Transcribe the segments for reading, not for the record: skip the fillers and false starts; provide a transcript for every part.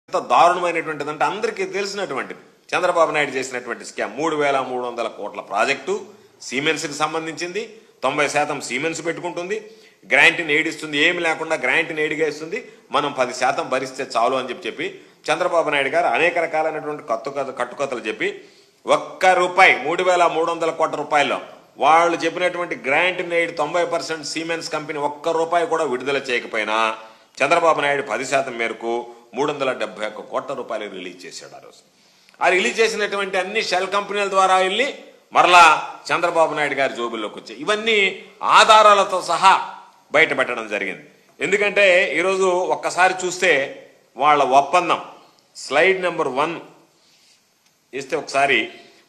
ఎంత దారుణమైనటువంటిది అంటే అందరికీ తెలిసినటువంటిది. చంద్రబాబు నాయుడు చేసినటువంటి స్కామ్ 3,300 కోట్ల ప్రాజెక్టు సిమెన్స్కి సంబంధించింది. 90% సిమెన్స్ పెట్టుకుంటుంది, గ్రాంట్ని ఏడిస్తుంది, ఏమి లేకుండా గ్రాంట్ని ఏడిగా ఇస్తుంది. మనం 10% భరిస్తే చాలు అని చెప్పి చంద్రబాబు నాయుడు గారు అనేక రకాలైనటువంటి కట్టుకథలు చెప్పి ఒక్క రూపాయి 3,300 కోట్ల రూపాయల్లో వాళ్ళు చెప్పినటువంటి గ్రాంట్ నేడ్ 90% సిమెన్స్ కంపెనీ ఒక్క రూపాయి కూడా విడుదల చేయకపోయినా చంద్రబాబు నాయుడు 10% మేరకు 371 కోట్ల రూపాయలు రిలీజ్ చేశాడు. ఆ రోజు ఆ రిలీజ్ చేసినటువంటి అన్ని షెల్ కంపెనీల ద్వారా వెళ్ళి మరలా చంద్రబాబు నాయుడు గారి జోబుల్లోకి వచ్చాయి. ఇవన్నీ ఆధారాలతో సహా బయట పెట్టడం జరిగింది. ఎందుకంటే ఈరోజు ఒక్కసారి చూస్తే వాళ్ళ ఒప్పందం స్లైడ్ నెంబర్ 1 ఇస్తే ఒకసారి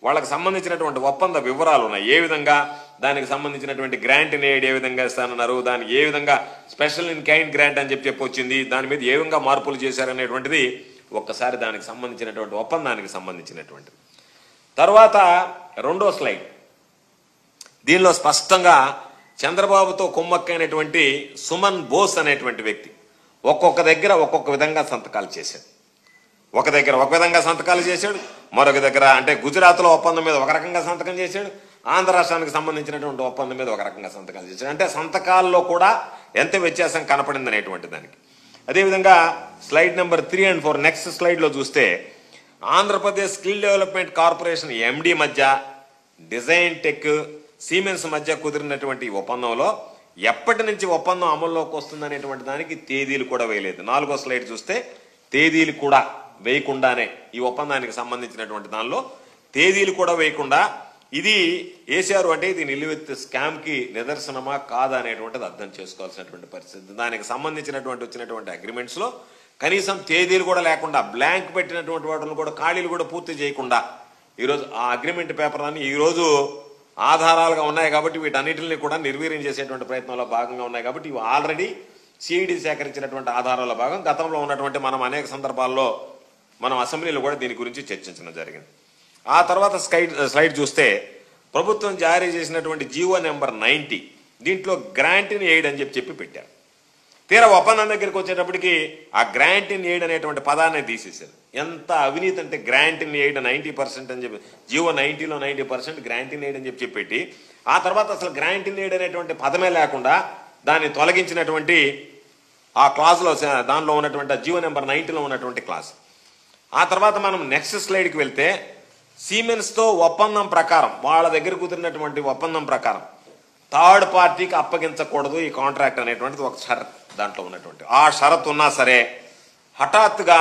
వాళ్ళకి సంబంధించినటువంటి ఒప్పంద వివరాలు ఉన్నాయి. ఏ విధంగా దానికి సంబంధించినటువంటి గ్రాంట్ నేడ్ ఏ విధంగా ఇస్తానన్నారు, దానికి ఏ విధంగా స్పెషల్ ఇన్ కైండ్ గ్రాంట్ అని చెప్పి వచ్చింది, దాని మీద ఏ విధంగా మార్పులు చేశారనేటువంటిది ఒక్కసారి దానికి సంబంధించినటువంటి ఒప్పందానికి సంబంధించినటువంటిది. తర్వాత రెండో స్లైడ్, దీనిలో స్పష్టంగా చంద్రబాబుతో కుమ్మక్కైనటువంటి సుమన్ బోస్ అనేటువంటి వ్యక్తి ఒక్కొక్క దగ్గర ఒక్కొక్క విధంగా సంతకాలు చేశాడు. ఒక దగ్గర ఒక విధంగా సంతకాలు చేశాడు, మరొక దగ్గర అంటే గుజరాత్లో ఒప్పందం మీద ఒక రకంగా సంతకం చేశాడు, ఆంధ్ర రాష్ట్రానికి సంబంధించినటువంటి ఒప్పందం మీద ఒక రకంగా సంతకాలు చేశాడు. అంటే సంతకాల్లో కూడా ఎంత వ్యత్యాసం కనపడింది అనేటువంటి దానికి. అదేవిధంగా స్లైడ్ నెంబర్ 3 and 4 నెక్స్ట్ స్లైడ్లో చూస్తే Andhra Pradesh skill development corporation MD మధ్య డిజైన్ టెక్ సిమెన్స్ మధ్య కుదిరినటువంటి ఒప్పందంలో ఎప్పటి నుంచి ఒప్పందం అమల్లోకి వస్తుంది అనేటువంటి దానికి తేదీలు కూడా వేయలేదు. 4వ స్లైడ్ చూస్తే తేదీలు కూడా వేయకుండానే ఈ ఒప్పందానికి సంబంధించినటువంటి దానిలో తేదీలు కూడా వేయకుండా ఇది వేశారు. అంటే ఇది నిలువెత్తు స్కామ్కి నిదర్శనమా కాదా అనేటువంటిది అర్థం చేసుకోవాల్సినటువంటి పరిస్థితి. దానికి సంబంధించినటువంటి వచ్చినటువంటి అగ్రిమెంట్స్లో కనీసం తేదీలు కూడా లేకుండా బ్లాంక్ పెట్టినటువంటి వాటిని కూడా ఖాళీలు కూడా పూర్తి చేయకుండా ఈరోజు ఆ అగ్రిమెంట్ పేపర్లన్నీ ఈరోజు ఆధారాలుగా ఉన్నాయి కాబట్టి వీటన్నిటిని కూడా నిర్వీర్యం చేసేటువంటి ప్రయత్నంలో భాగంగా ఉన్నాయి కాబట్టి ఇవి ఆల్రెడీ సిఐడి సేకరించినటువంటి ఆధారాల భాగం. గతంలో ఉన్నటువంటి మనం అనేక సందర్భాల్లో మనం అసెంబ్లీలో కూడా దీని గురించి చర్చించడం జరిగింది. ఆ తర్వాత స్లైడ్ చూస్తే ప్రభుత్వం జారీ చేసినటువంటి జీవో నెంబర్ 90 దీంట్లో గ్రాంట్ ఇన్ ఎయిడ్ అని చెప్పి పెట్టారు. తీరా ఒప్పందం దగ్గరికి వచ్చేటప్పటికి ఆ గ్రాంట్ ఇన్ ఎయిడ్ అనేటువంటి పదాన్ని తీసేశారు. ఎంత అవినీతి అంటే గ్రాంట్ ఇన్ ఎయిడ్ 90% అని చెప్పి జీవో 90లో 90% గ్రాంట్ ఇన్ ఎయిడ్ అని చెప్పి పెట్టి ఆ తర్వాత అసలు గ్రాంట్ ఇన్ ఎయిడ్ అనేటువంటి పదమే లేకుండా దాన్ని తొలగించినటువంటి ఆ క్లాజ్లో దానిలో ఉన్నటువంటి జీవో నెంబర్ 90లో ఉన్నటువంటి క్లాస్. ఆ తర్వాత మనం నెక్స్ట్ స్లైడ్కి వెళ్తే సిమెన్స్తో ఒప్పందం ప్రకారం వాళ్ళ దగ్గర కుదిరినటువంటి ఒప్పందం ప్రకారం థర్డ్ పార్టీకి అప్పగించకూడదు ఈ కాంట్రాక్ట్ అనేటువంటిది ఒక షరత్ దాంట్లో ఉన్నటువంటి. ఆ షరత్ ఉన్నా సరే హఠాత్తుగా